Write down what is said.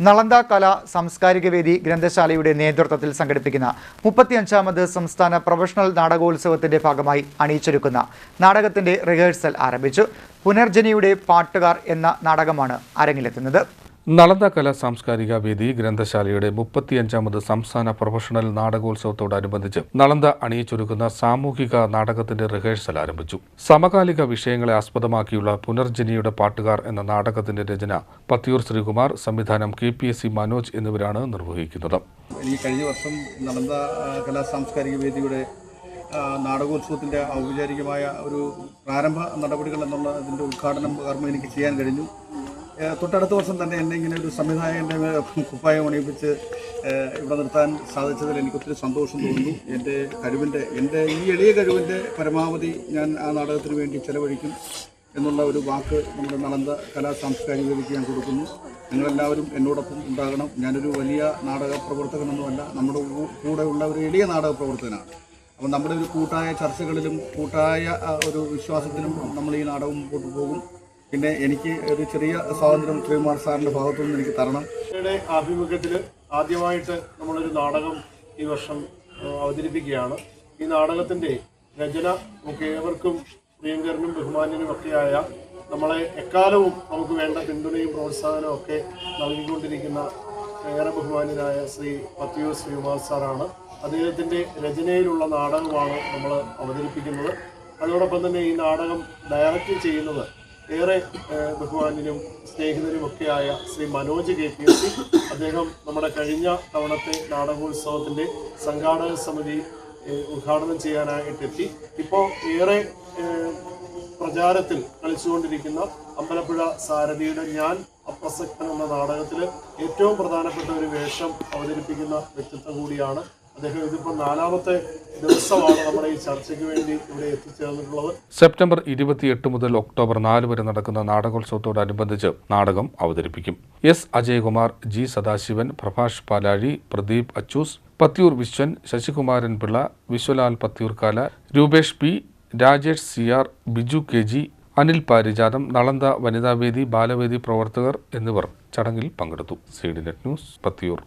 നളന്ദ കലാ സാംസ്കാരിക വേദി ഗ്രന്ഥശാലയുടെ നേതൃത്വത്തിൽ സംഘടിപ്പിക്കുന്ന 35ാമത് സംസ്ഥാന പ്രൊഫഷണൽ നാടകോത്സവത്തിന്റെ ഭാഗമായി അണിയിച്ചൊരുക്കുന്ന നാടകത്തിന്റെ റിഹേഴ്സൽ ആരംഭിച്ചു. പുനർജനിയുടെ പാട്ടുകാർ എന്ന നാടകമാണ് അരങ്ങിലെത്തുന്നത്. നളന്ദ കലാ സാംസ്കാരിക വേദി ഗ്രന്ഥശാലയുടെ 35ാമത് സംസ്ഥാന പ്രൊഫഷണൽ നാടകോത്സവത്തോടനുബന്ധിച്ച് നളന്ദ അണിയിച്ചൊരുക്കുന്ന സാമൂഹിക നാടകത്തിന്റെ റിഹേഴ്സൽ ആരംഭിച്ചു. സമകാലിക വിഷയങ്ങളെ ആസ്പദമാക്കിയുള്ള പുനർജനിയുടെ പാട്ടുകാർ എന്ന നാടകത്തിന്റെ രചന പത്തിയൂർ ശ്രീകുമാർ, സംവിധാനം KPSC മനോജ് എന്നിവരാണ് നിർവഹിക്കുന്നത്. ഈ കഴിഞ്ഞ വർഷം നളന്ദ കലാ സാംസ്കാരിക വേദിയുടെ നാടകോത്സവത്തിൻ്റെ ഔപചാരികമായ ഒരു പ്രാരംഭ നടപടികൾ എന്നുള്ള അതിൻ്റെ ഉദ്ഘാടനം കർമ്മം എനിക്ക് ചെയ്യാൻ കഴിഞ്ഞു. തൊട്ടടുത്ത വർഷം തന്നെ എന്നെ ഇങ്ങനെ ഒരു സംവിധായകൻ്റെ കുപ്പായം അണിയിപ്പിച്ച് ഇവിടെ നിർത്താൻ സാധിച്ചതിൽ എനിക്ക് ഒത്തിരി സന്തോഷം തോന്നുന്നു. എൻ്റെ ഈ എളിയ കഴിവിൻ്റെ പരമാവധി ഞാൻ ആ നാടകത്തിന് വേണ്ടി ചെലവഴിക്കും എന്നുള്ള ഒരു വാക്ക് നമ്മുടെ നളന്ദ കലാ സാംസ്കാരിക വേദിക്ക് ഞാൻ കൊടുക്കുന്നു. നിങ്ങളെല്ലാവരും എന്നോടൊപ്പം ഉണ്ടാകണം. ഞാനൊരു വലിയ നാടക പ്രവർത്തകനൊന്നുമല്ല, നമ്മുടെ കൂടെയുള്ള ഒരു എളിയ നാടക പ്രവർത്തകനാണ്. അപ്പോൾ നമ്മുടെ ഒരു കൂട്ടായ ചർച്ചകളിലും കൂട്ടായ ഒരു വിശ്വാസത്തിലും നമ്മൾ ഈ നാടകം മുമ്പോട്ട് പോകും. പിന്നെ എനിക്ക് ഒരു ചെറിയ സ്വാതന്ത്ര്യം ശ്രീകുമാർ സാറിൻ്റെ ഭാഗത്തു നിന്ന് എനിക്ക് തരണം. ആഭിമുഖ്യത്തിൽ ആദ്യമായിട്ട് നമ്മളൊരു നാടകം ഈ വർഷം അവതരിപ്പിക്കുകയാണ്. ഈ നാടകത്തിൻ്റെ രചന നമുക്ക് ഏവർക്കും പ്രിയങ്കരനും ബഹുമാന്യനും ഒക്കെയായ നമ്മളെ എക്കാലവും നമുക്ക് വേണ്ട പിന്തുണയും പ്രോത്സാഹനവും ഒക്കെ നൽകിക്കൊണ്ടിരിക്കുന്ന ഏറെ ബഹുമാന്യനായ ശ്രീ പത്തിയൂർ ശ്രീകുമാർ സാറാണ്. അദ്ദേഹത്തിൻ്റെ രചനയിലുള്ള നാടകമാണ് നമ്മൾ അവതരിപ്പിക്കുന്നത്. അതോടൊപ്പം തന്നെ ഈ നാടകം ഡയറക്റ്റ് ചെയ്യുന്നത് ഏറെ ബഹുമാന്യനും സ്നേഹിതനുമൊക്കെയായ ശ്രീ മനോജ് KPSC. അദ്ദേഹം നമ്മുടെ കഴിഞ്ഞ തവണത്തെ നാടകോത്സവത്തിൻ്റെ സംഘാടക സമിതി ഉദ്ഘാടനം ചെയ്യാനായിട്ടെത്തി. ഇപ്പോൾ ഏറെ പ്രചാരത്തിൽ കളിച്ചുകൊണ്ടിരിക്കുന്ന അമ്പലപ്പുഴ സാരഥിയുടെ ഞാൻ അപ്രസക്തൻ എന്ന നാടകത്തിൽ ഏറ്റവും പ്രധാനപ്പെട്ട ഒരു വേഷം അവതരിപ്പിക്കുന്ന വ്യക്തിത്വം കൂടിയാണ് അദ്ദേഹം. ഇതിപ്പോൾ 4ാമത്തെ ദിവസമാണ് നമ്മുടെ ഈ ചർച്ചയ്ക്ക് വേണ്ടി ഇവിടെ എത്തിച്ചേർന്നിട്ടുള്ളത്. സെപ്റ്റംബർ 28 മുതൽ ഒക്ടോബർ 4 വരെ നടക്കുന്ന നാടകോത്സവത്തോടനുബന്ധിച്ച് നാടകം അവതരിപ്പിക്കും. S. അജയകുമാർ, G. സദാശിവൻ, പ്രഭാഷ് പാലാഴി, Pradeep Achus, Pathiyoor Viswan, Sasikumaran Pillai, Viswalal Pathiyoorkala, Rupesh P, Rajesh CR, Biju KG, Anil പാരിജാതം, Nalanda വനിതാവേദി, ബാലവേദി പ്രവർത്തകർ എന്നിവർ ചടങ്ങിൽ പങ്കെടുത്തു. CDNet news, Pathiyoor.